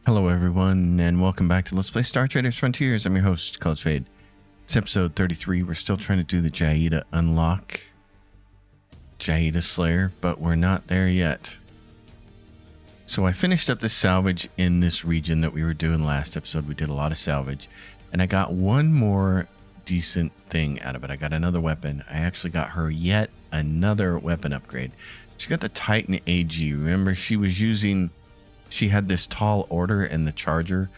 Hello everyone, and welcome back to Let's Play Star Traders Frontiers. I'm your host, College Fade. It's episode 33. We're still trying to do the Jaida unlock. Jaida Slayer, but we're not there yet. So I finished up the salvage in this region that we were doing last episode. We did a lot of salvage, and I got one more decent thing out of it. I got another weapon. I actually got her yet another weapon upgrade. She got the Titan AG. Remember, she had this tall order and the charger.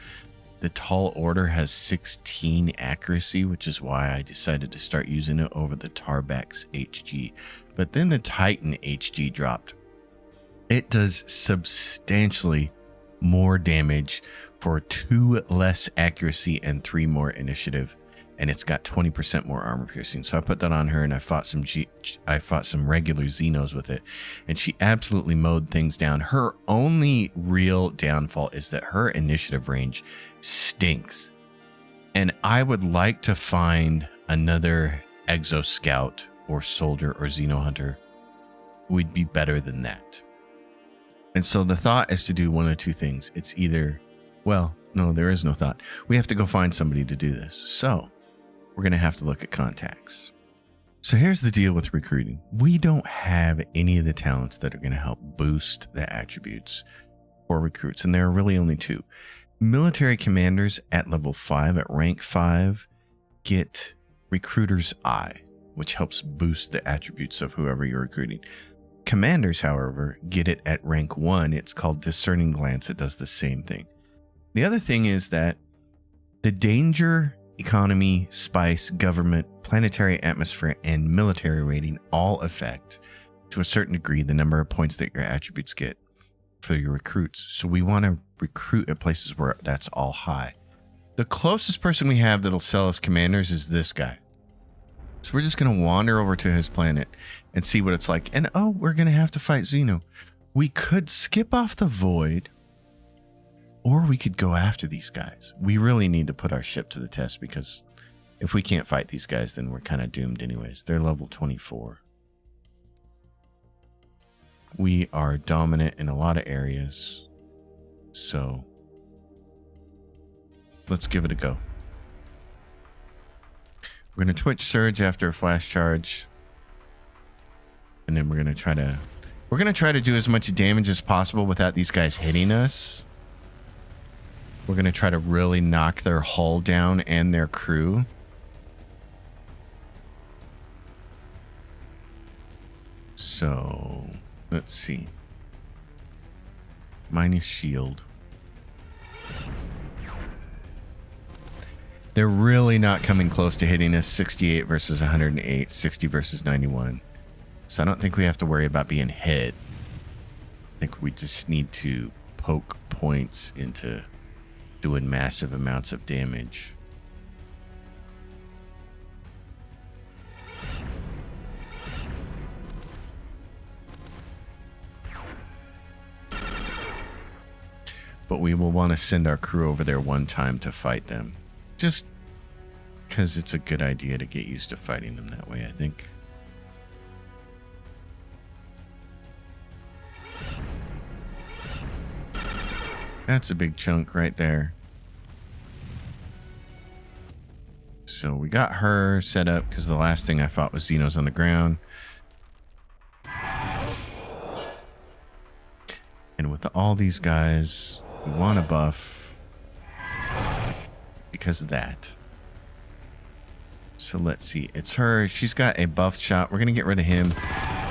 The tall order has 16 accuracy, which is why I decided to start using it over the Tarbex HG. But then the Titan HG dropped. It does substantially more damage for 2 less accuracy and 3 more initiative. And it's got 20% more armor piercing. So I put that on her, and I fought some regular Xenos with it, and she absolutely mowed things down. Her only real downfall is that her initiative range stinks. And I would like to find another Exo Scout or Soldier or Xeno Hunter who would be better than that. And so the thought is to do one of two things. It's either, well, no, there is no thought. We have to go find somebody to do this. So we're going to have to look at contacts. So here's the deal with recruiting. We don't have any of the talents that are going to help boost the attributes for recruits. And there are really only 2. Military commanders at level 5, at rank 5, get Recruiter's Eye, which helps boost the attributes of whoever you're recruiting. Commanders, however, get it at rank 1. It's called Discerning Glance. It does the same thing. The other thing is that the danger, economy, spice, government, planetary atmosphere, and military rating all affect, to a certain degree, the number of points that your attributes get for your recruits. So we want to recruit at places where that's all high. The closest person we have that'll sell us commanders is this guy. So we're just going to wander over to his planet and see what it's like. And oh, we're going to have to fight Xeno. We could skip off the void, or we could go after these guys. We really need to put our ship to the test, because if we can't fight these guys, then we're kind of doomed anyways. They're level 24. We are dominant in a lot of areas. So let's give it a go. We're going to Twitch Surge after a flash charge. And then we're going to try to do as much damage as possible without these guys hitting us. We're going to try to really knock their hull down and their crew. So, let's see. Minus shield. They're really not coming close to hitting us. 68 versus 108, 60 versus 91. So I don't think we have to worry about being hit. I think we just need to poke points into doing massive amounts of damage. But we will want to send our crew over there one time to fight them. Just because it's a good idea to get used to fighting them that way, I think. That's a big chunk right there. So we got her set up, because the last thing I fought was Xenos on the ground. And with all these guys, we want a buff because of that. So let's see. It's her. She's got a buff shot. We're going to get rid of him.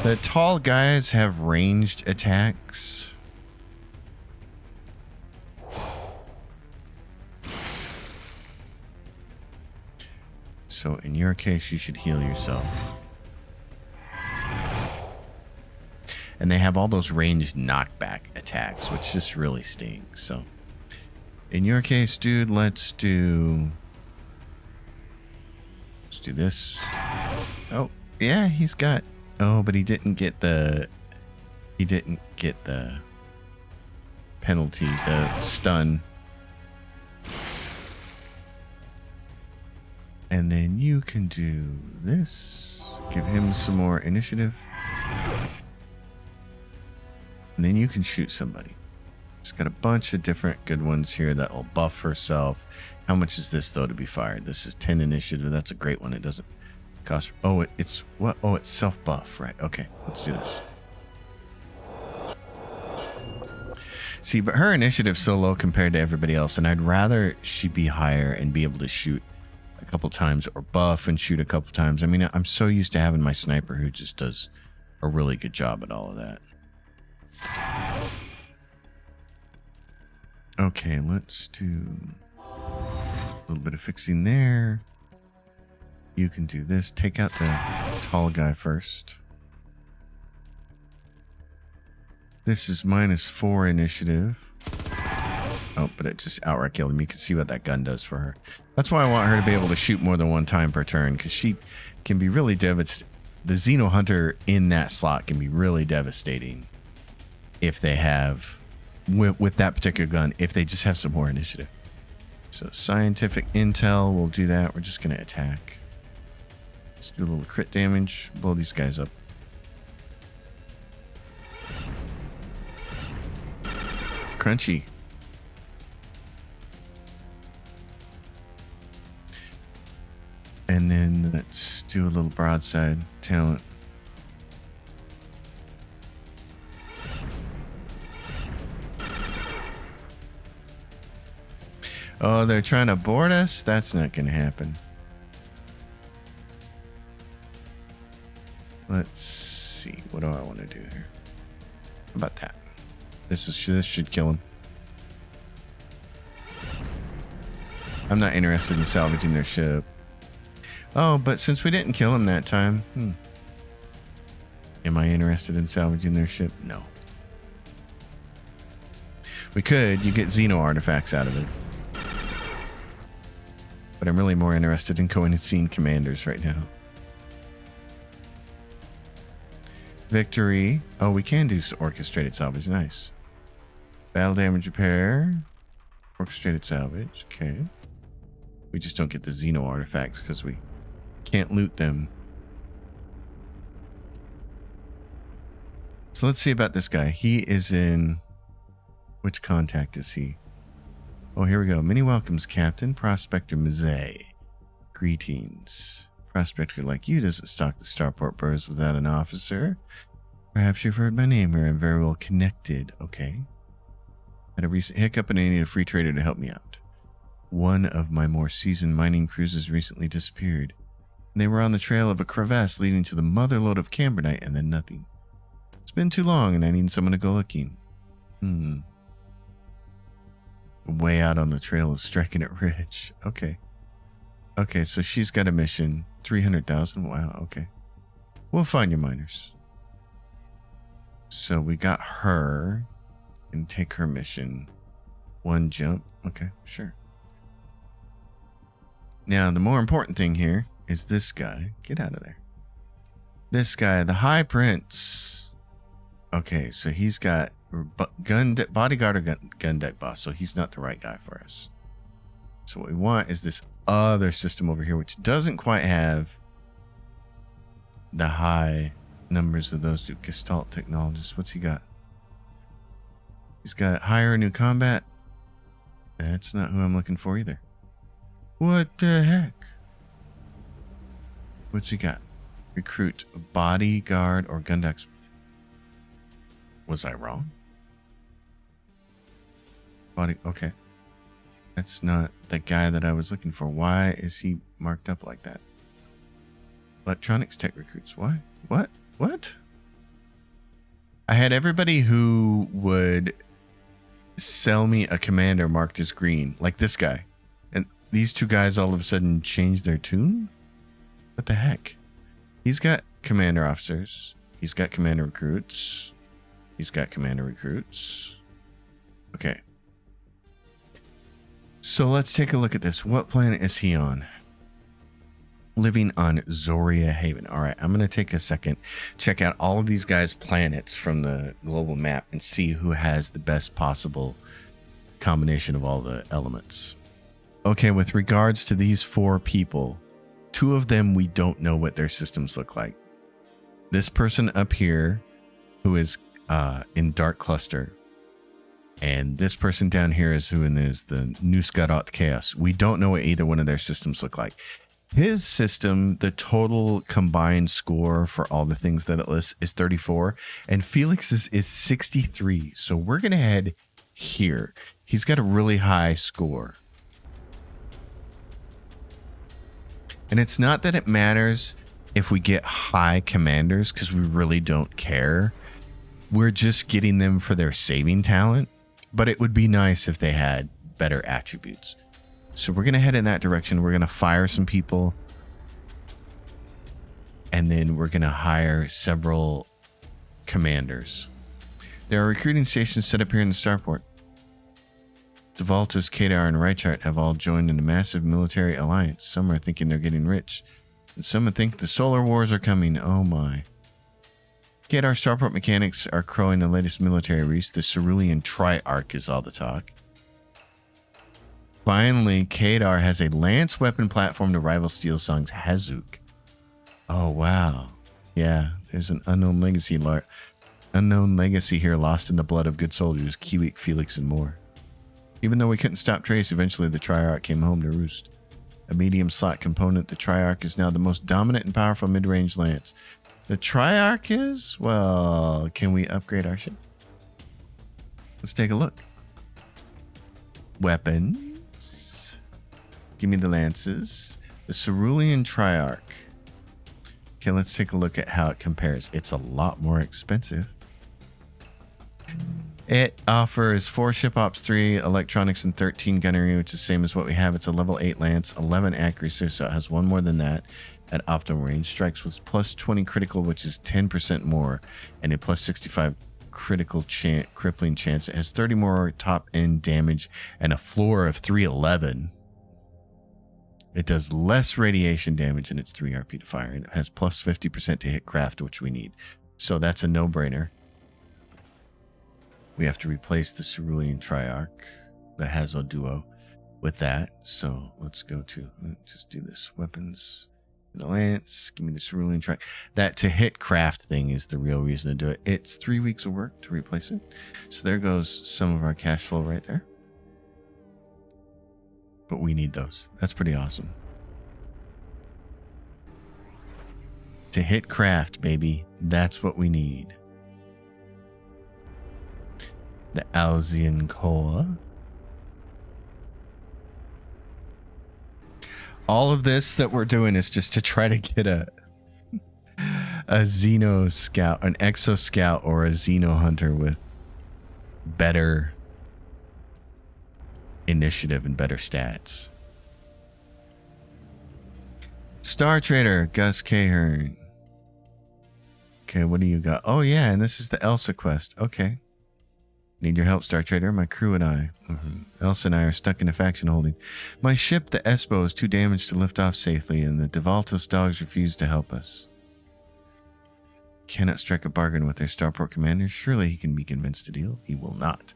The tall guys have ranged attacks. So in your case, you should heal yourself. And they have all those ranged knockback attacks, which just really stinks. So in your case, dude, let's do this. Oh, yeah, he's got... Oh, but he didn't get the penalty, the stun. And then you can do this. Give him some more initiative. And then you can shoot somebody. She's got a bunch of different good ones here that will buff herself. How much is this, though, to be fired? This is 10 initiative. That's a great one. It doesn't cost... Oh, it's what? Oh, it's self-buff. Right. Okay, let's do this. See, but her initiative's so low compared to everybody else, and I'd rather she be higher and be able to shoot a couple times or buff and shoot a couple times. I mean, I'm so used to having my sniper who just does a really good job at all of that. Okay, let's do a little bit of fixing there. You can do this. Take out the tall guy first. This is -4 initiative. Oh, but it just outright killed him. You can see what that gun does for her. That's why I want her to be able to shoot more than one time per turn, because she can be really devastating. The Xeno Hunter in that slot can be really devastating if they have, with that particular gun, if they just have some more initiative. So scientific intel, we'll do that. We're just going to attack. Let's do a little crit damage. Blow these guys up. Crunchy. And then let's do a little broadside talent. Oh, they're trying to board us? That's not going to happen. Let's see. What do I want to do here? How about that? This should kill him. I'm not interested in salvaging their ship. Oh, but since we didn't kill him that time, am I interested in salvaging their ship? No. We could. You get Xeno artifacts out of it. But I'm really more interested in going and seeing commanders right now. Victory. Oh, we can do orchestrated salvage. Nice. Battle damage repair. Orchestrated salvage. Okay. We just don't get the Xeno artifacts because we can't loot them. So let's see about this guy. He is in... Which contact is he? Oh, here we go. Many welcomes, Captain. Prospector Mizet. Greetings. Prospector like you doesn't stalk the starport berths without an officer. Perhaps you've heard my name here. I'm very well connected. Okay. Had a recent hiccup and I need a free trader to help me out. One of my more seasoned mining cruisers recently disappeared. And they were on the trail of a crevasse leading to the motherlode of cambronite and then nothing. It's been too long and I need someone to go looking. Way out on the trail of striking it rich. Okay. Okay, so she's got a mission. 300,000. Wow, okay. We'll find your miners. So we got her. And take her mission. One jump. Okay, sure. Now, the more important thing here is this guy. Get out of there. This guy, the High Prince. Okay, so he's got bodyguard or gun deck boss, so he's not the right guy for us. So what we want is this other system over here, which doesn't quite have the high numbers of those two. Gestalt technologists. What's he got? He's got hire new combat. That's not who I'm looking for either. What the heck? What's he got? Recruit bodyguard or gun deck. Was I wrong? Okay. That's not the guy that I was looking for. Why is he marked up like that? Electronics tech recruits. Why? What? I had everybody who would sell me a commander marked as green, like this guy. And these two guys all of a sudden changed their tune? What the heck? He's got commander officers. He's got commander recruits. He's got commander recruits. Okay. So let's take a look at this. What planet is he on? Living on Zoria Haven. All right, I'm going to take a second, check out all of these guys' planets from the global map and see who has the best possible combination of all the elements. Okay, with regards to these 4 people, 2 of them we don't know what their systems look like. This person up here who is in Dark Cluster, And this person down here is who is the Nuskarot Chaos. We don't know what either one of their systems look like. His system, the total combined score for all the things that it lists is 34, and Felix's is 63. So we're going to head here. He's got a really high score. And it's not that it matters if we get high commanders, because we really don't care. We're just getting them for their saving talent. But it would be nice if they had better attributes. So we're going to head in that direction. We're going to fire some people. And then we're going to hire several commanders. There are recruiting stations set up here in the starport. Devaltus, Kadar, and Reichart have all joined in a massive military alliance. Some are thinking they're getting rich. And some think the solar wars are coming. Oh my. Kadar starport mechanics are crowing the latest military ruse. The Cerulean Triarch is all the talk. Finally, Kadar has a lance weapon platform to rival Steel Song's Hazuk. Oh wow. Yeah, there's an unknown legacy here lost in the blood of good soldiers, Kiwik, Felix, and more. Even though we couldn't stop Trace, eventually the Triarch came home to roost. A medium slot component, the Triarch is now the most dominant and powerful mid-range lance. The Triarch is? Well, can we upgrade our ship? Let's take a look. Weapons. Give me the lances. The Cerulean Triarch. Okay, let's take a look at how it compares. It's a lot more expensive. It offers 4 ship ops, 3 electronics, and 13 gunnery, which is the same as what we have. It's a level 8 lance, 11 accuracy, so it has one more than that. At optimal range, strikes with plus 20 critical, which is 10% more, and a plus 65 critical crippling chance. It has 30 more top end damage and a floor of 311. It does less radiation damage and it's 3 RP to fire, and it has plus 50% to hit craft, which we need. So that's a no-brainer. We have to replace the Cerulean Triarch, the Hazo Duo, with that. So let's just do this. Weapons. The lance, give me the Cerulean Triarch. That to hit craft thing is the real reason to do it. It's 3 weeks of work to replace it. So there goes some of our cash flow right there. But we need those. That's pretty awesome. To hit craft, baby. That's what we need. The Alzian Koa. All of this that we're doing is just to try to get a Xeno Scout, an Exo Scout, or a Xeno Hunter with better initiative and better stats. Star Trader, Gus Cahern. Okay, what do you got? Oh yeah, and this is the Elsa quest. Okay. Need your help, Star Trader. My crew and I. Elsa and I are stuck in a faction holding. My ship, the Espo, is too damaged to lift off safely, and the Devaltos dogs refuse to help us. Cannot strike a bargain with their starport commander. Surely he can be convinced to deal. He will not.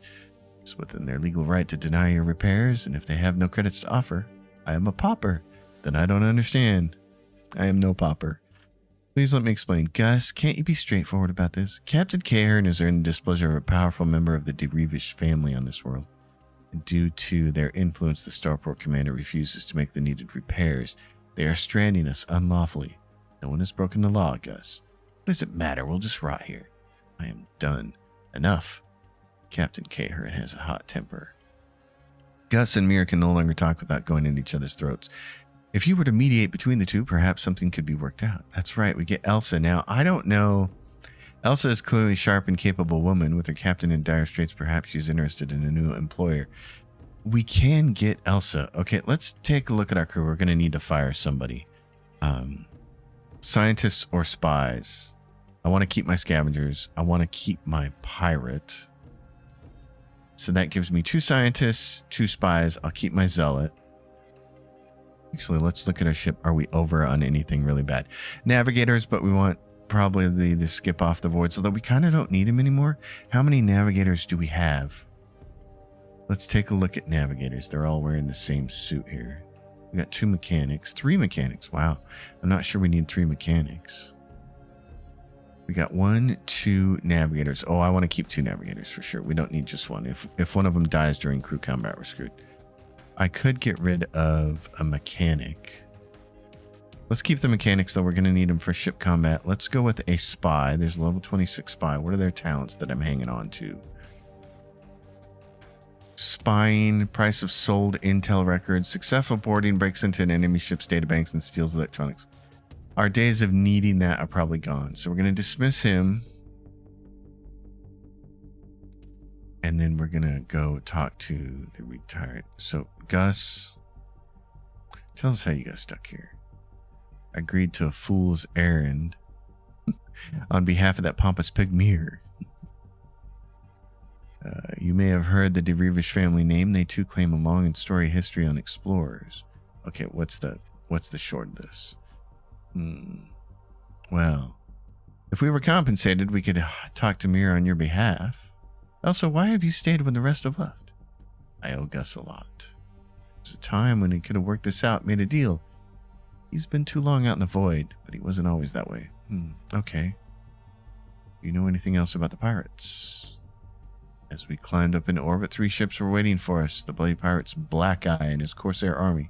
It's within their legal right to deny your repairs, and if they have no credits to offer, I am a pauper. Then I don't understand. I am no pauper. Please let me explain. Gus, can't you be straightforward about this? Captain Cahern has earned the displeasure of a powerful member of the Derevish family on this world. And due to their influence, the starport commander refuses to make the needed repairs. They are stranding us unlawfully. No one has broken the law, Gus. What does it matter? We'll just rot here. I am done. Enough. Captain Cahern has a hot temper. Gus and Mira can no longer talk without going into each other's throats. If you were to mediate between the two, perhaps something could be worked out. That's right, we get Elsa. Now, I don't know. Elsa is clearly a sharp and capable woman. With her captain in dire straits, perhaps she's interested in a new employer. We can get Elsa. Okay, let's take a look at our crew. We're going to need to fire somebody. Scientists or spies. I want to keep my scavengers. I want to keep my pirate. So that gives me 2 scientists, 2 spies. I'll keep my zealot. Actually, let's look at our ship. Are we over on anything really bad? Navigators, but we want probably the skip off the voids, although we kind of don't need them anymore. How many navigators do we have? Let's take a look at navigators. They're all wearing the same suit here. We got 2 mechanics, 3 mechanics. Wow. I'm not sure we need 3 mechanics. We got 1, 2 navigators. Oh, I want to keep 2 navigators for sure. We don't need just one. If one of them dies during crew combat, we're screwed. I could get rid of a mechanic. Let's keep the mechanics, though. We're going to need them for ship combat. Let's go with a spy. There's a level 26 spy. What are their talents that I'm hanging on to? Spying, price of sold intel records, successful boarding, breaks into an enemy ship's databanks and steals electronics. Our days of needing that are probably gone. So we're going to dismiss him. And then we're going to go talk to the retired. So Gus, tell us how you got stuck here. Agreed to a fool's errand on behalf of that pompous pig Mir. You may have heard the DeReevish family name. They too claim a long and storied history on explorers. Okay, what's the short of this? Well, if we were compensated, we could talk to Mir on your behalf. Also, why have you stayed when the rest have left? I owe Gus a lot. There's a time when he could have worked this out, made a deal. He's been too long out in the void, but he wasn't always that way. Okay. Do you know anything else about the pirates? As we climbed up into orbit, 3 ships were waiting for us. The Bloody Pirates, Black Eye, and his Corsair army.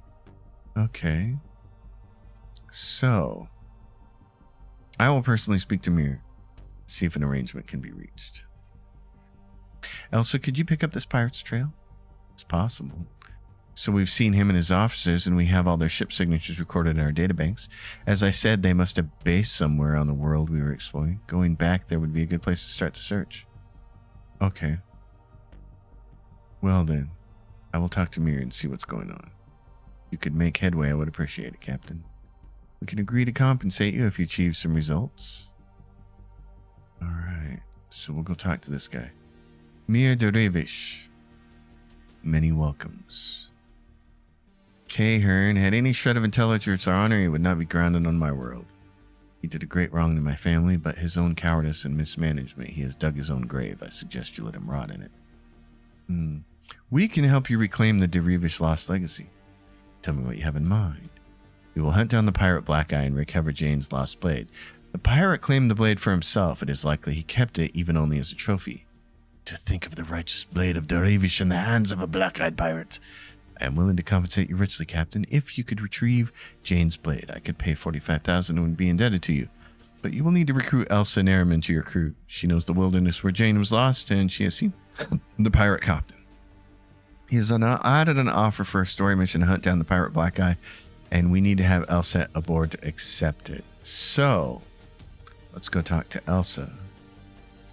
Okay. So, I will personally speak to Mir, see if an arrangement can be reached. Elsa, could you pick up this pirate's trail? It's possible. So we've seen him and his officers, and we have all their ship signatures recorded in our databanks. As I said, they must have based somewhere on the world we were exploring. Going back there would be a good place to start the search. Okay. Well then, I will talk to Mir and see what's going on. If you could make headway, I would appreciate it, Captain. We can agree to compensate you if you achieve some results. Alright, so we'll go talk to this guy. Mir DeReevish. Many welcomes. K. Hearn had any shred of intelligence or honor, he would not be grounded on my world. He did a great wrong to my family, but his own cowardice and mismanagement, he has dug his own grave. I suggest you let him rot in it. We can help you reclaim the DeReevish lost legacy. Tell me what you have in mind. We will hunt down the pirate Black Eye and recover Jane's lost blade. The pirate claimed the blade for himself. It is likely he kept it, even only as a trophy. To think of the righteous blade of DeReevish in the hands of a black-eyed pirate. I am willing to compensate you richly, Captain. If you could retrieve Jane's blade, I could pay 45,000 and would be indebted to you. But you will need to recruit Elsa Nerriman to your crew. She knows the wilderness where Jane was lost, and she has seen the pirate captain. He has added an offer for a story mission to hunt down the pirate Black Eye, and we need to have Elsa aboard to accept it. So, let's go talk to Elsa.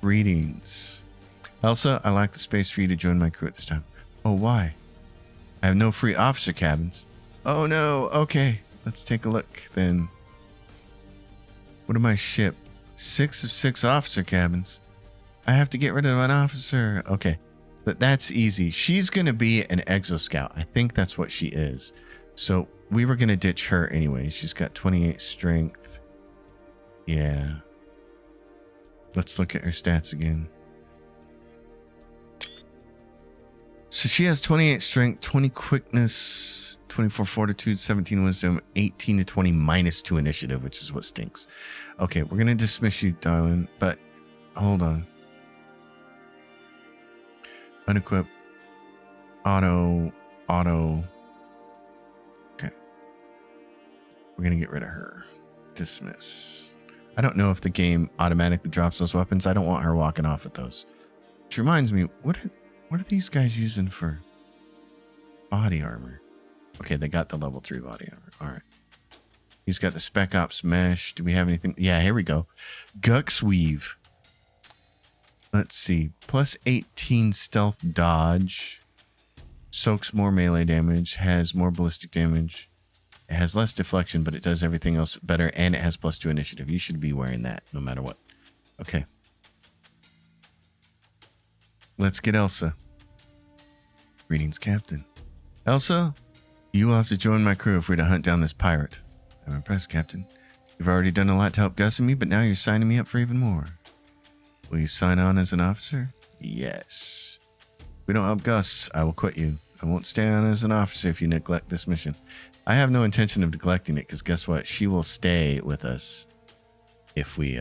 Greetings. Elsa, I lack the space for you to join my crew at this time. Oh, why? I have no free officer cabins. Oh no, okay. Let's take a look then. What am I ship? 6 of 6 officer cabins. I have to get rid of an officer. Okay, but that's easy. She's going to be an exoscout. I think that's what she is. So we were going to ditch her anyway. She's got 28 strength. Yeah. Let's look at her stats again. So she has 28 strength, 20 quickness, 24 fortitude, 17 wisdom, 18 to 20 minus 2 initiative, which is what stinks. Okay, we're going to dismiss you, darling, but hold on. Unequip. Auto. Okay. We're going to get rid of her. Dismiss. I don't know if the game automatically drops those weapons. I don't want her walking off with those. Which reminds me, what are these guys using for body armor? Okay, they got the level 3 body armor. All right. He's got the Spec Ops mesh. Do we have anything? Yeah, here we go. Gux Weave. Let's see. Plus 18 stealth dodge. Soaks more melee damage. Has more ballistic damage. It has less deflection, but it does everything else better. And it has plus 2 initiative. You should be wearing that no matter what. Okay. Let's get Elsa. Greetings, Captain. Elsa, you will have to join my crew if we're to hunt down this pirate. I'm impressed, Captain. You've already done a lot to help Gus and me, but now you're signing me up for even more. Will you sign on as an officer? Yes. If we don't help Gus, I will quit you. I won't stay on as an officer if you neglect this mission. I have no intention of neglecting it, because guess what? She will stay with us if we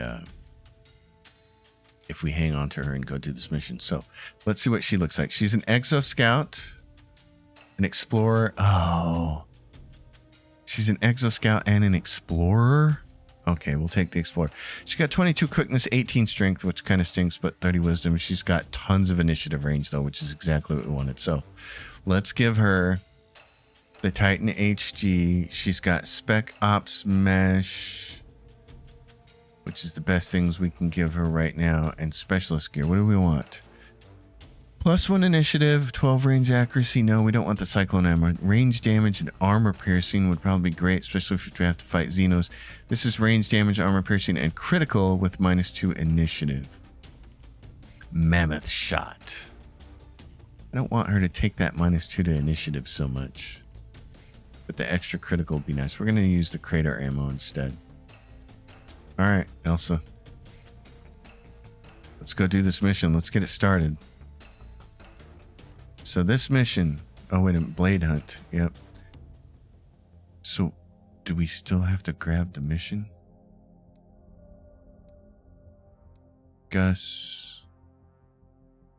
if we hang on to her and go do this mission. So let's see what she looks like. She's an exo scout, an explorer. Oh, she's an exo scout and an explorer. Okay, we'll take the explorer. She's got 22 quickness, 18 strength, which kind of stinks, but 30 wisdom. She's got tons of initiative range, though, which is exactly what we wanted. So let's give her the Titan HG. She's got Spec Ops Mesh, which is the best things we can give her right now, and Specialist Gear. What do we want? +1 initiative, 12 range accuracy. No, we don't want the Cyclone Armor. Range damage and armor piercing would probably be great, especially if you have to fight Xenos. This is range damage, armor piercing, and critical with -2 initiative. Mammoth Shot. I don't want her to take that -2 to initiative so much, but the extra critical would be nice. We're going to use the crater ammo instead. All right, Elsa. Let's go do this mission. Let's get it started. So this mission, oh wait a minute, Blade Hunt, yep. So do we still have to grab the mission? Gus,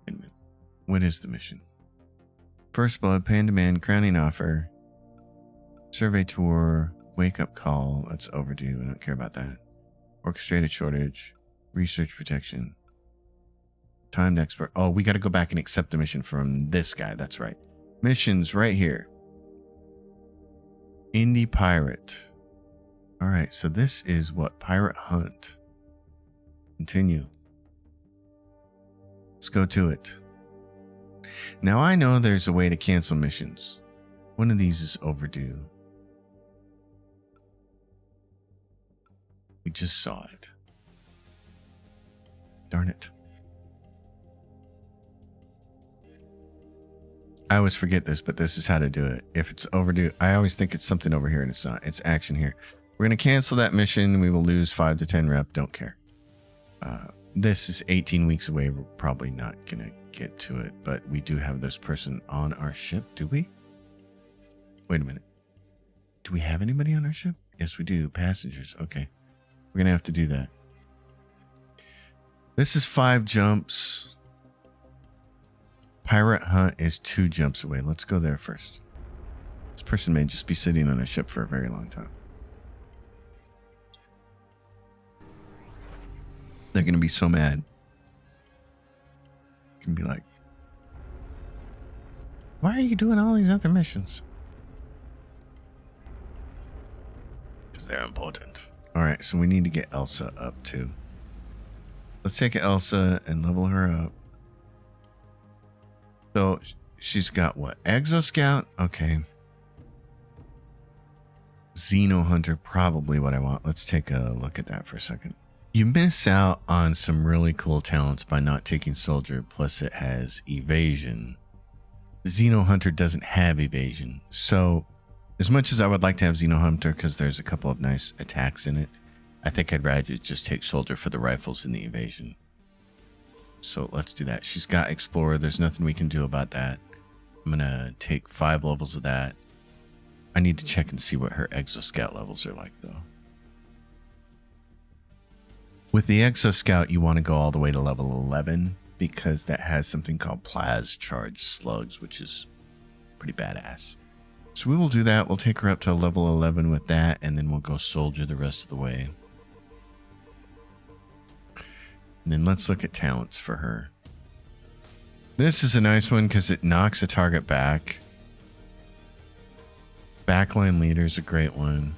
wait a minute, what is the mission? First Blood, Pan Demand, Crowning Offer, Survey Tour, Wake Up Call, that's overdue, I don't care about that. Orchestrated Shortage, Research Protection. Timed Expert. Oh, we got to go back and accept the mission from this guy. That's right. Missions right here. Indie Pirate. All right, so this is what? Pirate Hunt. Continue. Let's go to it. Now I know there's a way to cancel missions. One of these is overdue. We just saw it. Darn it. I always forget this, but this is how to do it. If it's overdue, I always think it's something over here and it's not. It's action here. We're going to cancel that mission. We will lose 5 to 10 rep. Don't care. This is 18 weeks away. We're probably not going to get to it, but we do have this person on our ship. Do we? Wait a minute. Do we have anybody on our ship? Yes, we do. Passengers. Okay. We're going to have to do that. This is 5 jumps. Pirate Hunt is 2 jumps away. Let's go there first. This person may just be sitting on a ship for a very long time. They're going to be so mad. Can be like, why are you doing all these other missions? Because they're important. All right, so we need to get Elsa up too. Let's take Elsa and level her up. So she's got what? Exo Scout? Okay. Xeno Hunter, probably what I want. Let's take a look at that for a second. You miss out on some really cool talents by not taking Soldier, plus it has evasion. Xeno Hunter doesn't have evasion. So as much as I would like to have Xeno Hunter because there's a couple of nice attacks in it, I think I'd rather just take Soldier for the rifles and the evasion. So let's do that. She's got Explorer. There's nothing we can do about that. I'm going to take 5 levels of that. I need to check and see what her Exo Scout levels are like, though. With the Exo Scout, you want to go all the way to level 11 because that has something called Plas Charge Slugs, which is pretty badass. So we will do that. We'll take her up to level 11 with that, and then we'll go Soldier the rest of the way. And then let's look at talents for her. This is a nice one because it knocks a target back. Backline Leader is a great one.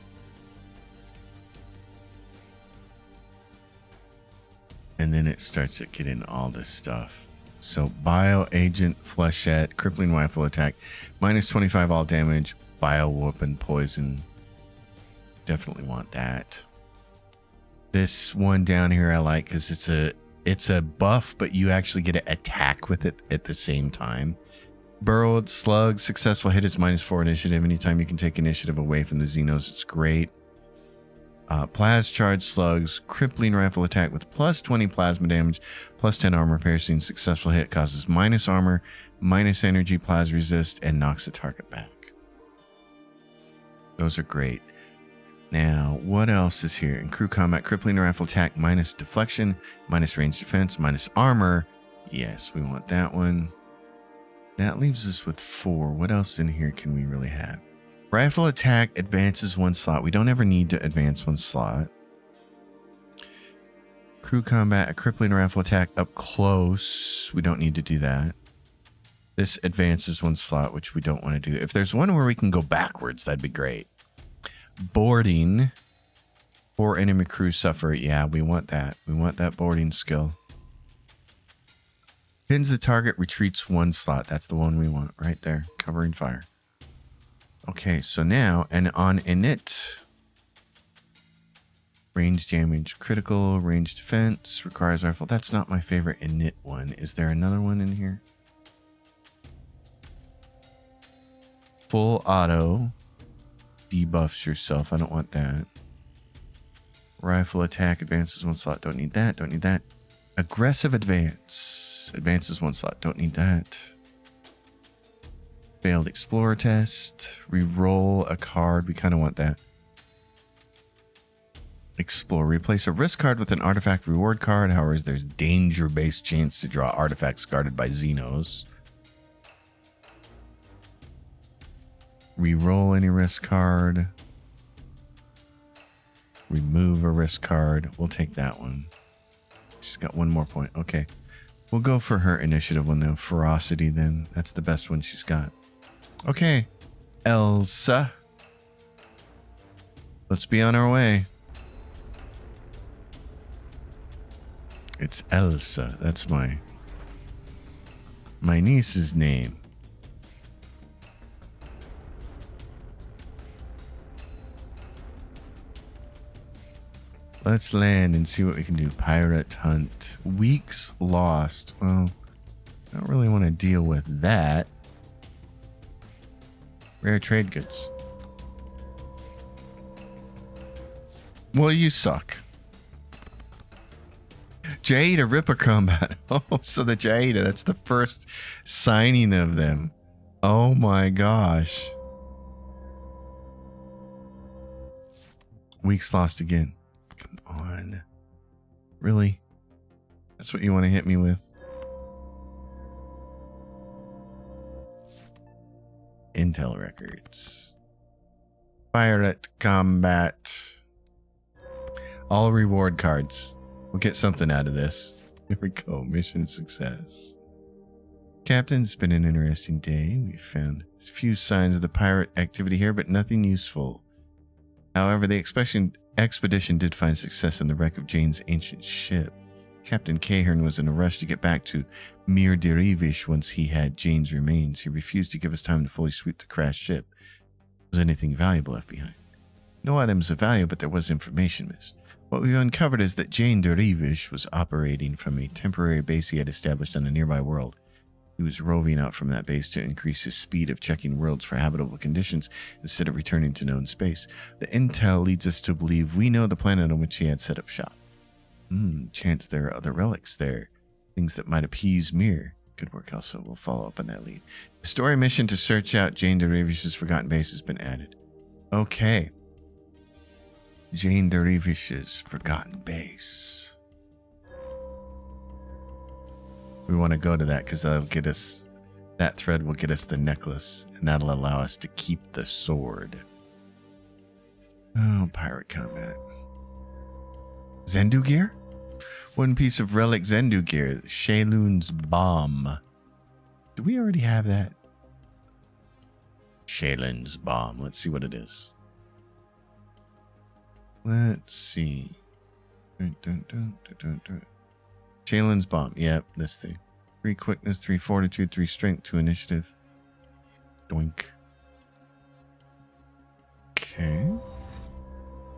And then it starts to get in all this stuff. So Bio Agent, Flechette, Crippling Rifle Attack, -25 all damage, Bio Weapon Poison. Definitely want that. This one down here I like because it's a buff, but you actually get to attack with it at the same time. Burrowed Slug, successful hit is -4 initiative. Anytime you can take initiative away from the Xenos, it's great. Plas Charge Slugs, Crippling Rifle Attack with +20 plasma damage, +10 armor piercing. Successful hit causes -, armor, - energy, Plas resist, and knocks the target back. Those are great. Now, what else is here? In crew combat, crippling or rifle attack, minus deflection, minus range defense, minus armor. Yes, we want that one. That leaves us with 4. What else in here can we really have? Rifle attack advances 1 slot. We don't ever need to advance 1 slot. Crew combat, a crippling rifle attack up close. We don't need to do that. This advances 1 slot, which we don't want to do. If there's one where we can go backwards, that'd be great. Boarding. 4 enemy crew suffer. Yeah, we want that. We want that boarding skill. Pins the target, retreats 1 slot. That's the one we want right there. Covering fire. Okay, so now, and on init. Range damage, critical, range defense, requires rifle. That's not my favorite init one. Is there another one in here? Full auto. Debuffs yourself. I don't want that. Rifle attack advances 1 slot. Don't need that. Don't need that. Aggressive advance. Advances 1 slot. Don't need that. Failed explorer test. Reroll a card. We kind of want that. Explore. Replace a risk card with an artifact reward card. However, there's danger-based chance to draw artifacts guarded by Xenos. Reroll any risk card. Remove a risk card. We'll take that one. She's got 1 more point. Okay. We'll go for her initiative one though. Ferocity then. That's the best one she's got. Okay. Elsa. Let's be on our way. It's Elsa. That's my niece's name. Let's land and see what we can do. Pirate hunt. Weeks lost. Well, I don't really want to deal with that. Rare trade goods. Well, you suck. Jaida Ripper combat. Oh, so the Jaida, that's the first signing of them. Oh my gosh. Weeks lost again. Come on. Really? That's what you want to hit me with? Intel records. Pirate combat. All reward cards. We'll get something out of this. Here we go. Mission success. Captain, it's been an interesting day. We've found a few signs of the pirate activity here, but nothing useful. However, the expedition did find success in the wreck of Jane's ancient ship. Captain Cahern was in a rush to get back to Mir Derivish once he had Jane's remains. He refused to give us time to fully sweep the crashed ship. Was anything valuable left behind? No items of value, but there was information missed. What we've uncovered is that Jane Derivish was operating from a temporary base he had established on a nearby world. He was roving out from that base to increase his speed of checking worlds for habitable conditions instead of returning to known space. The intel leads us to believe we know the planet on which he had set up shop. Chance there are other relics there. Things that might appease Mir. Good work, Elsa. We'll follow up on that lead. The story mission to search out Jane Derivish's forgotten base has been added. Okay. Jane Derivish's forgotten base. We want to go to that because that'll get us, that thread will get us the necklace, and that'll allow us to keep the sword. Oh, pirate combat. Zendu gear? One piece of relic Zendu gear, Shaylun's bomb. Do we already have that? Shaylun's bomb. Let's see what it is. Let's see. Shaylun's bomb. Yep, this thing. 3 quickness, 3 fortitude, 3 strength, 2 initiative. Doink. Okay.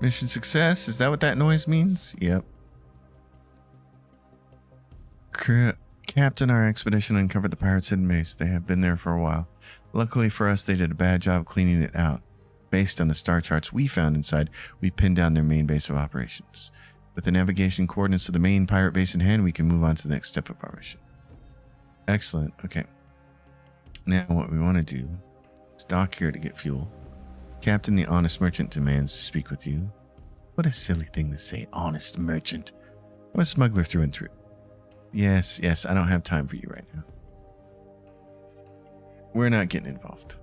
Mission success. Is that what that noise means? Yep. Captain, our expedition uncovered the pirates' hidden base. They have been there for a while. Luckily for us, they did a bad job cleaning it out. Based on the star charts we found inside, we pinned down their main base of operations. With the navigation coordinates of the main pirate base in hand, we can move on to the next step of our mission. Excellent. Okay. Now what we want to do is dock here to get fuel. Captain, the honest merchant demands to speak with you. What a silly thing to say, honest merchant. I'm a smuggler through and through. Yes, I don't have time for you right now. We're not getting involved.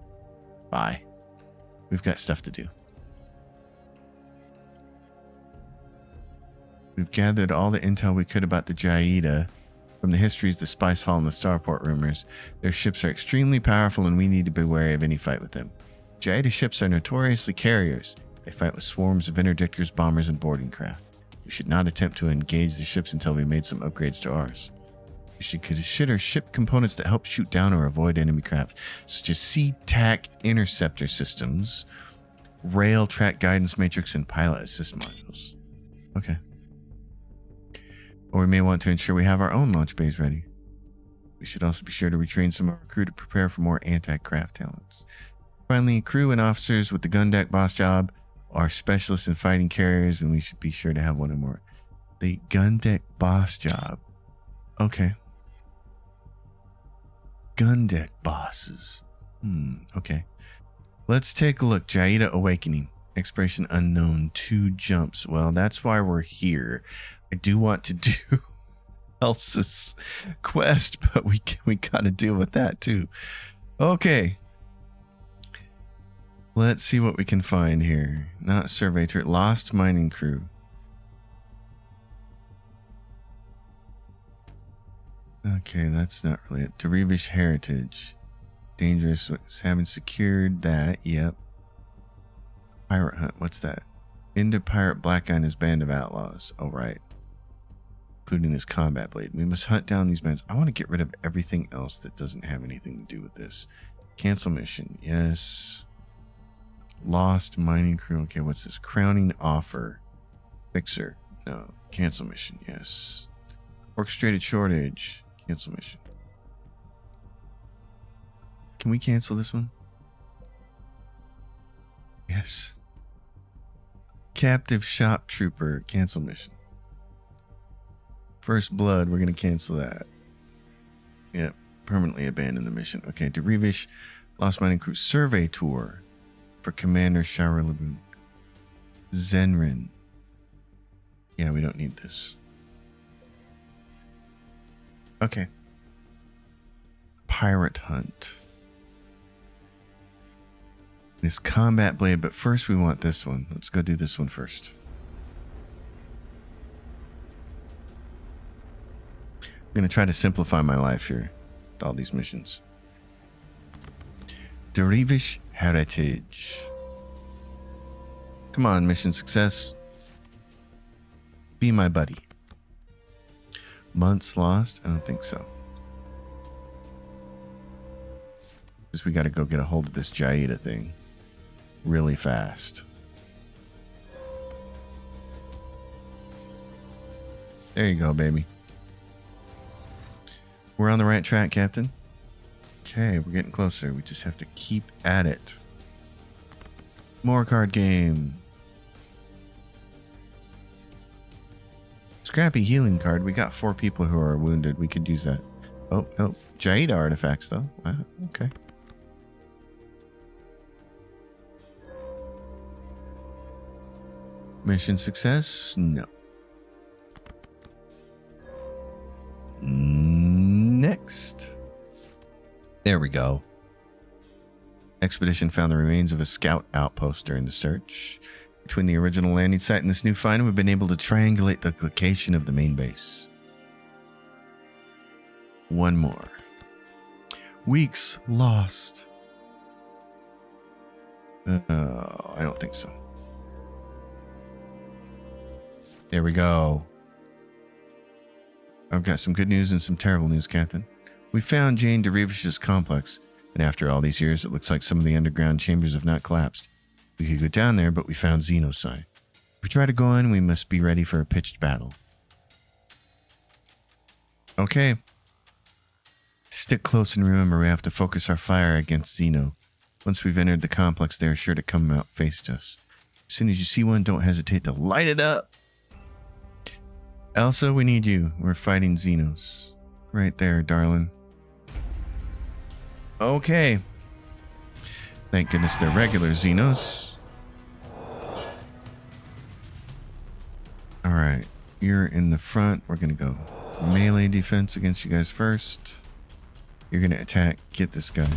Bye. We've got stuff to do. We've gathered all the intel we could about the Jaida. From the histories, the spice hall, and the starport rumors. Their ships are extremely powerful and we need to be wary of any fight with them. Jaida ships are notoriously carriers. They fight with swarms of interdictors, bombers, and boarding craft. We should not attempt to engage the ships until we made some upgrades to ours. We should consider ship components that help shoot down or avoid enemy craft, such as sea-tac interceptor systems, rail track guidance matrix, and pilot assist modules. Okay. Or we may want to ensure we have our own launch bays ready. We should also be sure to retrain some of our crew to prepare for more anti-craft talents. Finally, crew and officers with the gun deck boss job are specialists in fighting carriers, and we should be sure to have one or more. The gun deck boss job. Okay. Gun deck bosses. Okay. Let's take a look. Jaida Awakening. Expiration unknown. 2 jumps. Well, that's why we're here. I do want to do Elsa's quest, but we got to deal with that too. Okay. Let's see what we can find here. Not survey turret. Lost mining crew. Okay, that's not really it. Derivish heritage. Dangerous. Haven't secured that. Yep. Pirate hunt. What's that? Into pirate black guy and his band of outlaws. Oh, right. Including his combat blade. We must hunt down these bands. I want to get rid of everything else that doesn't have anything to do with this. Cancel mission. Yes. Lost mining crew. Okay, what's this? Crowning offer. Fixer. No. Cancel mission. Yes. Orchestrated shortage. Cancel mission. Can we cancel this one? Yes. Captive shop trooper. Cancel mission. First blood. We're going to cancel that. Yep. Permanently abandon the mission. Okay. Derivish Lost Mining Crew survey tour for Commander Shara Laboon. Zenrin. Yeah, we don't need this. Okay. Pirate hunt. This combat blade, but first we want this one. Let's go do this one first. I'm going to try to simplify my life here with all these missions. Derivish heritage. Come on, mission success. Be my buddy. Months lost? I don't think so. Because we got to go get a hold of this Jaida thing really fast. There you go, baby. We're on the right track, Captain. Okay, we're getting closer. We just have to keep at it. More card game. Scrappy healing card. We got 4 people who are wounded. We could use that. Oh, no. Jaida artifacts, though. Wow, okay. Mission success? No. Next. There we go. Expedition found the remains of a scout outpost during the search. Between the original landing site and this new find, we've been able to triangulate the location of the main base. One more. Weeks lost. I don't think so. There we go. I've got some good news and some terrible news, Captain. We found Jane Derivish's complex, and after all these years, it looks like some of the underground chambers have not collapsed. We could go down there, but we found Xenosign. If we try to go in, we must be ready for a pitched battle. Okay. Stick close and remember we have to focus our fire against Xeno. Once we've entered the complex, they are sure to come out face us. As soon as you see one, don't hesitate to light it up. Elsa, we need you. We're fighting Xenos. Right there, darling. Okay. Thank goodness they're regular Xenos. You're in the front. We're going to go melee defense against you guys first. You're going to attack. Get this guy.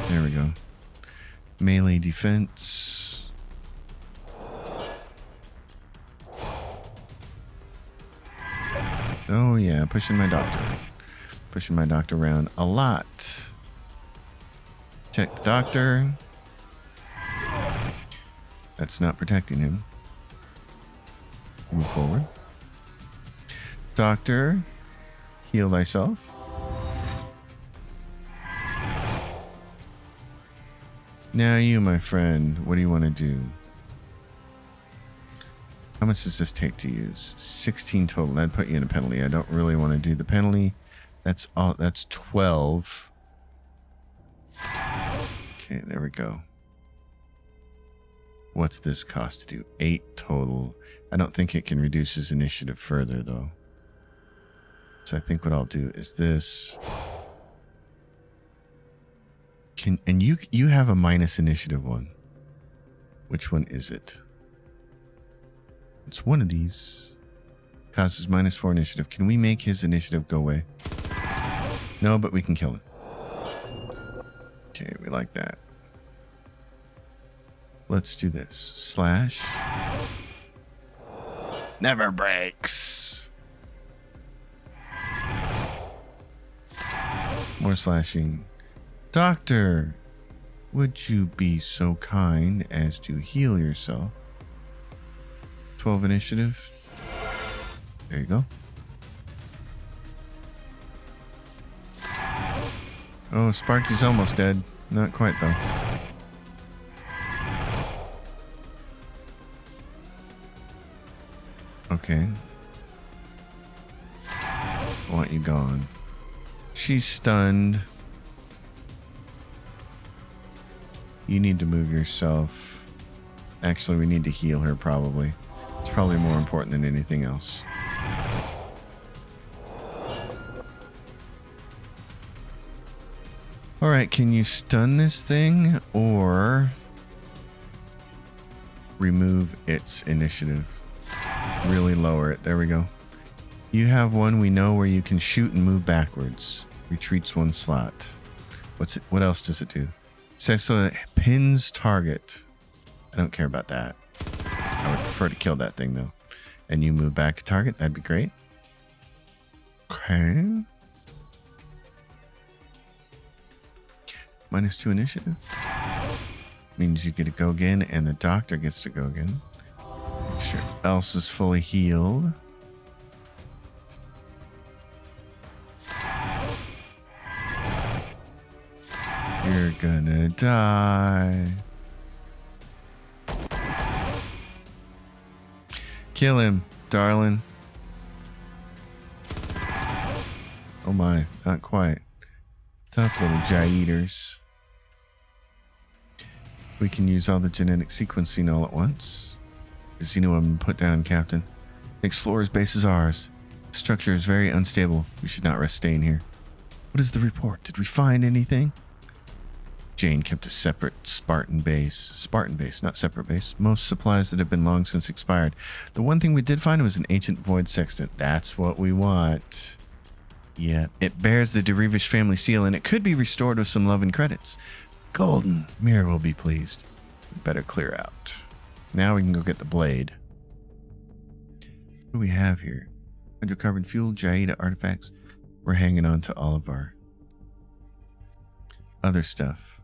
There we go. Melee defense. Oh yeah, pushing my doctor. Pushing my doctor around a lot. Protect the doctor. That's not protecting him. Move forward. Doctor, heal thyself. Now you, my friend, what do you want to do? How much does this take to use? 16 total. That'd put you in a penalty. I don't really want to do the penalty. That's all. That's 12. Okay, there we go. What's this cost to do? 8 total. I don't think it can reduce his initiative further, though. So I think what I'll do is this. And you have a minus initiative one. Which one is it? It's one of these. Causes -4 initiative. Can we make his initiative go away? No, but we can kill him. Okay, we like that. Let's do this. Slash. Never breaks. More slashing. Doctor, would you be so kind as to heal yourself? 12 initiative. There you go. Oh, Sparky's almost dead. Not quite, though. Okay. I want you gone. She's stunned. You need to move yourself. Actually, we need to heal her, probably. It's probably more important than anything else. Alright, can you stun this thing or remove its initiative? Really lower it. There we go. You have one we know where you can shoot and move backwards. Retreats 1 slot. What else does it do? So it pins target. I don't care about that. I would prefer to kill that thing though. And you move back a target, that'd be great. Okay. -2 initiative. Means you get to go again and the doctor gets to go again. Make sure Elsa's fully healed. You're gonna die. Kill him, darling. Oh my, not quite. Tough little Jai-Eaters. We can use all the genetic sequencing all at once. Does he know what I'm put down, Captain? The explorer's base is ours. The structure is very unstable. We should not risk staying here. What is the report? Did we find anything? Jane kept a separate Spartan base, not separate base. Most supplies that have been long since expired. The one thing we did find was an ancient void sextant. That's what we want. Yeah, it bears the Derivish family seal and it could be restored with some love and credits. Golden. Mirror will be pleased. Better clear out. Now we can go get the blade. What do we have here? Hydrocarbon fuel, Jai-Ida artifacts. We're hanging on to all of our other stuff.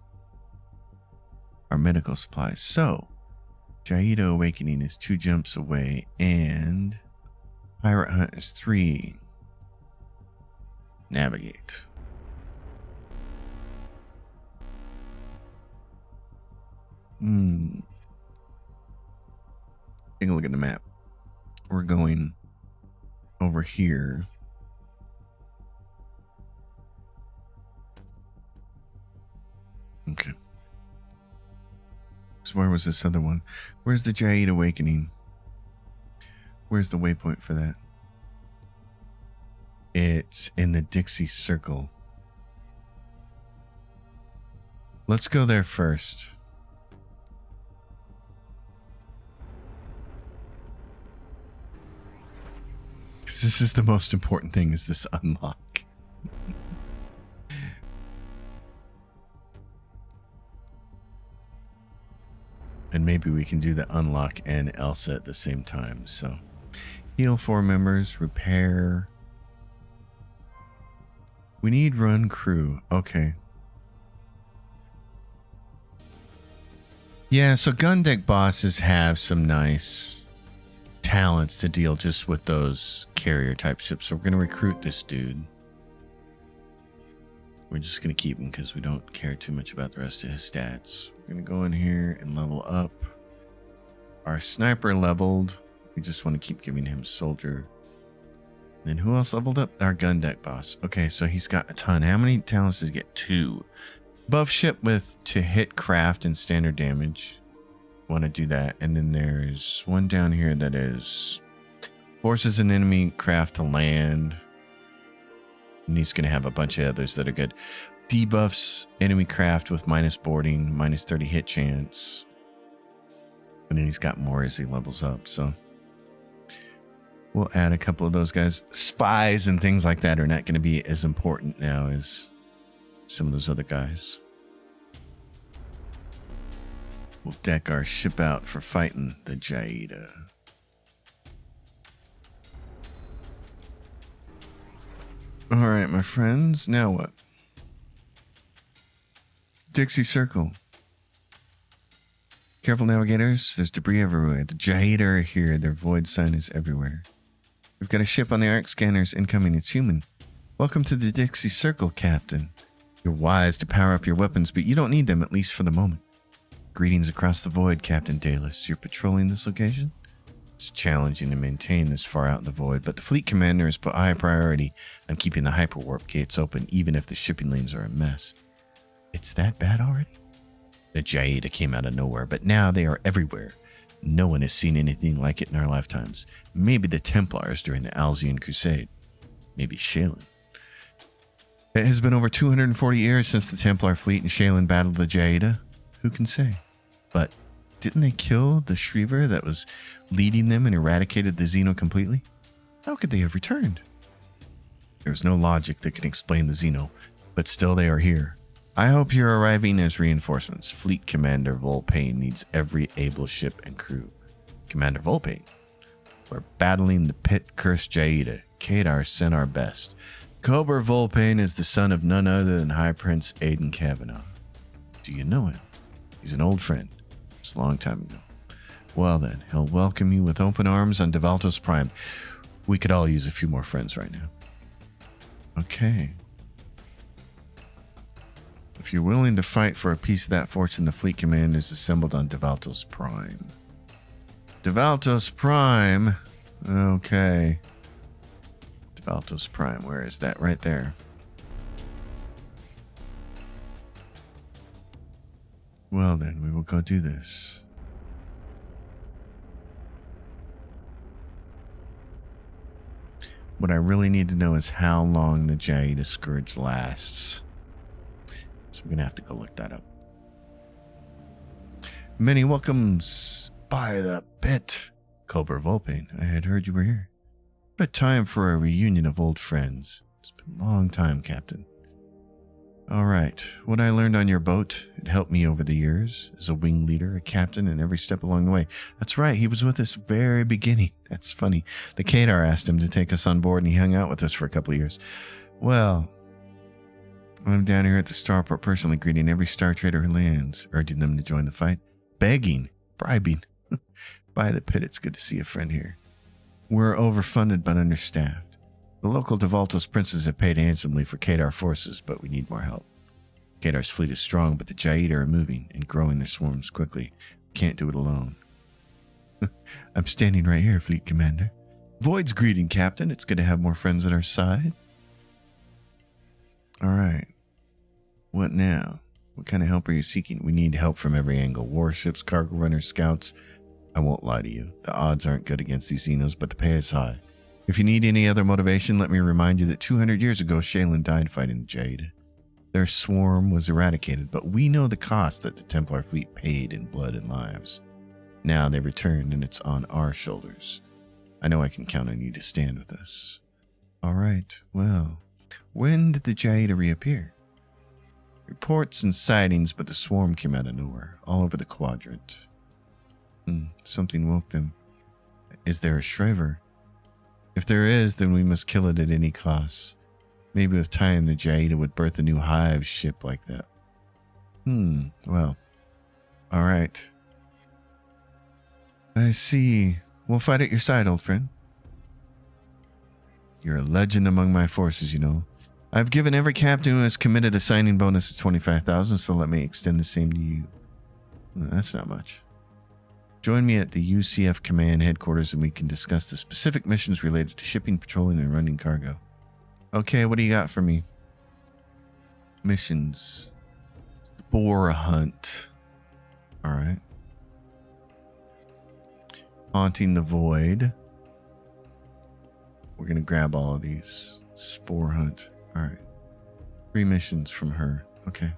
Our medical supplies. So, Jai-Ida Awakening is 2 jumps away, and Pirate Hunt is 3. Navigate. Take a look at the map. We're going over here. Okay. So where was this other one? Where's the Jai-Ida Awakening? Where's the waypoint for that? It's in the Dixie Circle. Let's go there first. Because this is the most important thing, is this unlock. And maybe we can do the unlock and Elsa at the same time. So, heal 4 members, repair. We need run crew. Okay. Yeah, so gun deck bosses have some nice talents to deal just with those carrier type ships. So we're going to recruit this dude. We're just going to keep him because we don't care too much about the rest of his stats. We're going to go in here and level up. Our sniper leveled. We just want to keep giving him soldier. Then who else leveled up? Our gun deck boss. Okay, so he's got a ton. How many talents does he get? 2. Buff ship with to hit craft and standard damage. Want to do that. And then there's one down here that is forces an enemy craft to land. And he's going to have a bunch of others that are good. Debuffs enemy craft with minus boarding, minus 30 hit chance. And then he's got more as he levels up. So we'll add a couple of those guys. Spies and things like that are not going to be as important now as some of those other guys. We'll deck our ship out for fighting the Jaida. All right, my friends. Now what? Dixie Circle. Careful, navigators. There's debris everywhere. The Jaida are here. Their void sign is everywhere. We've got a ship on the arc scanners incoming. It's human. Welcome to the Dixie Circle, Captain. You're wise to power up your weapons, but you don't need them, at least for the moment. Greetings across the void, Captain Dallas. You're patrolling this location? It's challenging to maintain this far out in the void, but the fleet commander has put high priority on keeping the hyperwarp gates open, even if the shipping lanes are a mess. It's that bad already? The Jaida came out of nowhere, but now they are everywhere. No one has seen anything like it in our lifetimes. Maybe the Templars during the Alzian Crusade. Maybe Shaylin. It has been over 240 years since the Templar fleet and Shaylin battled the Jaida. Who can say? But didn't they kill the Shriever that was leading them and eradicated the Xeno completely? How could they have returned? There's no logic that can explain the Xeno, but still they are here. I hope you're arriving as reinforcements. Fleet Commander Volpane needs every able ship and crew. Commander Volpane, we're battling the pit-cursed Jaida. Kadar sent our best. Cobra Volpane is the son of none other than High Prince Aiden Kavanaugh. Do you know him? He's an old friend. It's a long time ago. Well then, he'll welcome you with open arms on Devaltos Prime. We could all use a few more friends right now. Okay. If you're willing to fight for a piece of that fortune, the fleet command is assembled on Devaltos Prime. Devaltos Prime? Okay. Devaltos Prime, where is that? Right there. Well then, we will go do this. What I really need to know is how long the Jaida Scourge lasts. So we're going to have to go look that up. Many welcomes by the pit. Cobra Volpane, I had heard you were here. What a time for a reunion of old friends. It's been a long time, Captain. All right, what I learned on your boat, it helped me over the years as a wing leader, a captain, and every step along the way. That's right, he was with us very beginning. That's funny. The Kadar asked him to take us on board, and he hung out with us for a couple of years. Well, I'm down here at the starport personally greeting every Star Trader who lands, urging them to join the fight, begging, bribing. By the pit, it's good to see a friend here. We're overfunded but understaffed. The local Devaltos princes have paid handsomely for Kadar forces, but we need more help. Kadar's fleet is strong, but the Jaida are moving and growing their swarms quickly. We can't do it alone. I'm standing right here, Fleet Commander. Void's greeting, Captain. It's good to have more friends at our side. All right. What now? What kind of help are you seeking? We need help from every angle. Warships, cargo runners, scouts. I won't lie to you. The odds aren't good against these Xenos, but the pay is high. If you need any other motivation, let me remind you that 200 years ago, Shaylin died fighting the Jaida. Their swarm was eradicated, but we know the cost that the Templar fleet paid in blood and lives. Now they returned, and it's on our shoulders. I know I can count on you to stand with us. All right, well, when did the Jaida reappear? Reports and sightings, but the swarm came out of nowhere, all over the quadrant. Something woke them. Is there a Shriver? If there is, then we must kill it at any cost. Maybe with time the Jaida would birth a new hive ship like that. Well, all right. I see. We'll fight at your side, old friend. You're a legend among my forces, you know. I've given every captain who has committed a signing bonus of 25,000, so let me extend the same to you. That's not much. Join me at the UCF command headquarters and we can discuss the specific missions related to shipping, patrolling, and running cargo. Okay, what do you got for me? Missions. Spore hunt. All right. Haunting the void. We're going to grab all of these. Spore hunt. All right. 3 missions from her. Okay.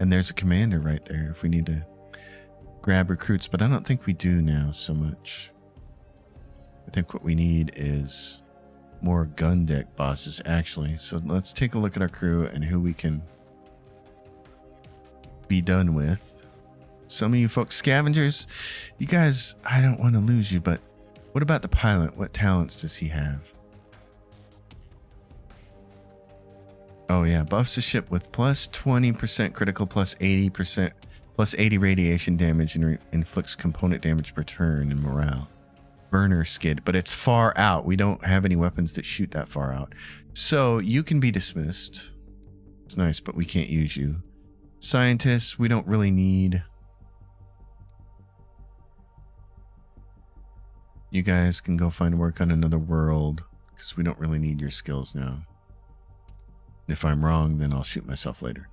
And there's a commander right there if we need to grab recruits, but I don't think we do now so much. I think what we need is more gun deck bosses, actually. So let's take a look at our crew and who we can be done with. Some of you folks, scavengers, you guys, I don't want to lose you, but what about the pilot? What talents does he have? Oh yeah, buffs the ship with plus 20% critical, plus 80%, plus 80 radiation damage, and inflicts component damage per turn and morale. Burner skid, but it's far out. We don't have any weapons that shoot that far out. So you can be dismissed. It's nice, but we can't use you. Scientists, we don't really need. You guys can go find work on another world because we don't really need your skills now. If I'm wrong, then I'll shoot myself later.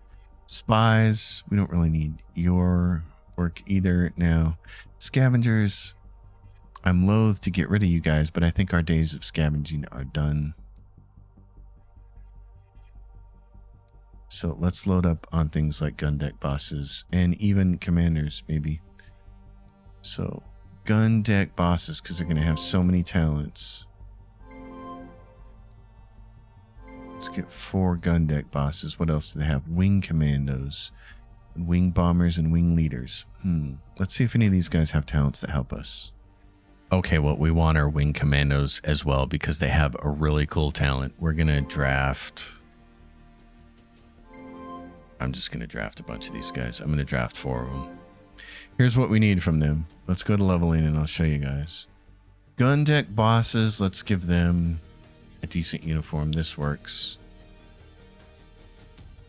Spies, we don't really need your work either now. Scavengers, I'm loath to get rid of you guys, but I think our days of scavenging are done. So let's load up on things like gun deck bosses and even commanders, maybe. So gun deck bosses, because they're going to have so many talents. Let's get 4 gun deck bosses. What else do they have? Wing commandos, wing bombers, and wing leaders. Let's see if any of these guys have talents that help us. Okay, well, we want our wing commandos as well because they have a really cool talent. We're going to draft. I'm just going to draft a bunch of these guys. I'm going to draft 4 of them. Here's what we need from them. Let's go to leveling and I'll show you guys. Gun deck bosses, let's give them a decent uniform. This works.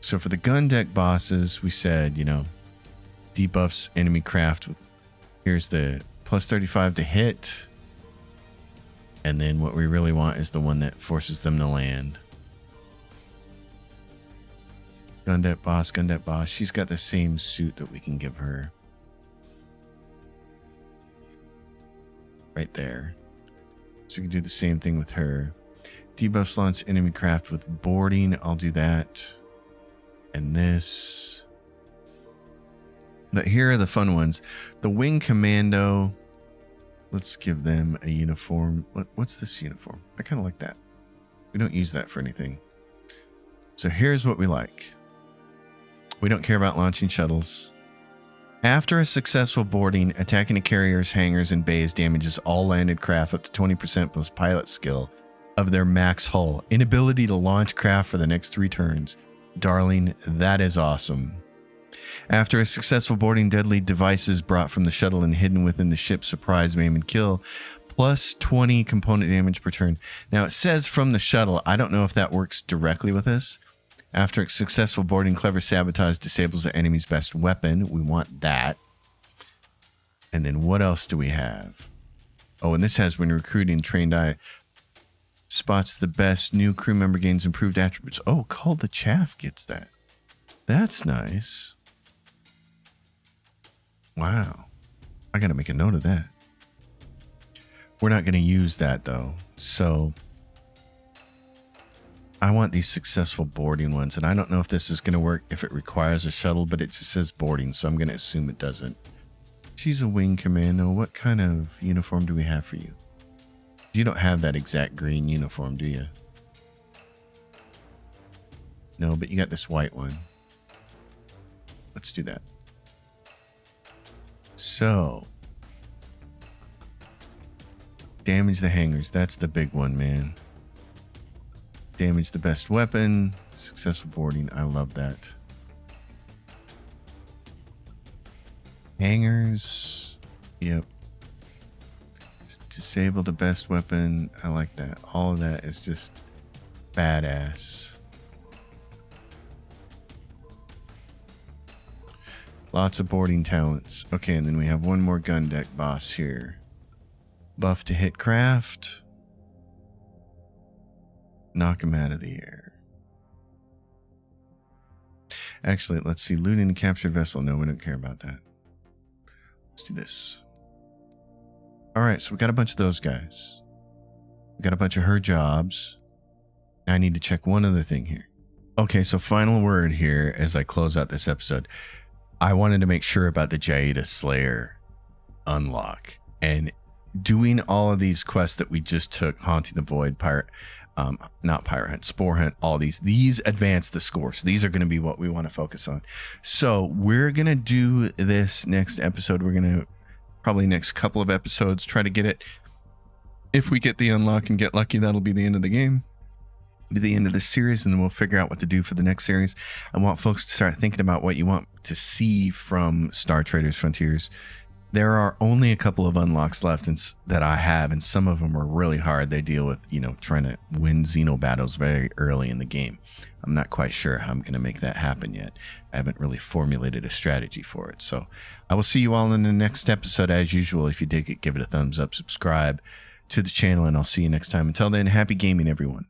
So for the gun deck bosses, we said, you know, debuffs enemy craft with, here's the plus 35 to hit. And then what we really want is the one that forces them to land. Gun deck boss, gun deck boss. She's got the same suit that we can give her. Right there. So we can do the same thing with her. Debuffs launch enemy craft with boarding. I'll do that. And this. But here are the fun ones. The wing commando. Let's give them a uniform. What's this uniform? I kind of like that. We don't use that for anything. So here's what we like. We don't care about launching shuttles. After a successful boarding, attacking a carrier's hangars and bays damages all landed craft up to 20% plus pilot skill of their max hull. Inability to launch craft for the next 3 turns. Darling, that is awesome. After a successful boarding, deadly devices brought from the shuttle and hidden within the ship surprise, maim, and kill. Plus 20 component damage per turn. Now it says from the shuttle. I don't know if that works directly with this. After a successful boarding, clever sabotage disables the enemy's best weapon. We want that. And then what else do we have? Oh, and this has when recruiting, trained eye spots the best new crew member, gains improved attributes. Oh, Call the Chaff gets that. That's nice. Wow. I got to make a note of that. We're not going to use that though. So I want these successful boarding ones, and I don't know if this is going to work if it requires a shuttle, but it just says boarding, so I'm going to assume it doesn't. She's a wing commando. What kind of uniform do we have for you? You don't have that exact green uniform, do you? No, but you got this white one. Let's do that. So, damage the hangars. That's the big one, man. Damage the best weapon. Successful boarding. I love that. Hangars. Yep. Disable the best weapon. I like that. All of that is just badass. Lots of boarding talents. Okay, and then we have one more gun deck boss here. Buff to hit craft. Knock him out of the air. Actually, let's see. Looting a captured vessel. No, we don't care about that. Let's do this. All right, so we got a bunch of those guys. We got a bunch of her jobs. Now I need to check one other thing here. Okay, so final word here as I close out this episode. I wanted to make sure about the Jaida Slayer unlock. And doing all of these quests that we just took, Haunting the Void, not Pirate Hunt, Spore Hunt, all these advance the score. So these are going to be what we want to focus on. So we're going to do this next episode. We're going to, probably next couple of episodes, try to get it. If we get the unlock and get lucky, that'll be the end of the game. Be the end of this series, and then we'll figure out what to do for the next series. I want folks to start thinking about what you want to see from Star Traders Frontiers. There are only a couple of unlocks left that I have, and some of them are really hard. They deal with, trying to win Xeno battles very early in the game. I'm not quite sure how I'm going to make that happen yet. I haven't really formulated a strategy for it. So I will see you all in the next episode. As usual, if you dig it, give it a thumbs up, subscribe to the channel, and I'll see you next time. Until then, happy gaming, everyone.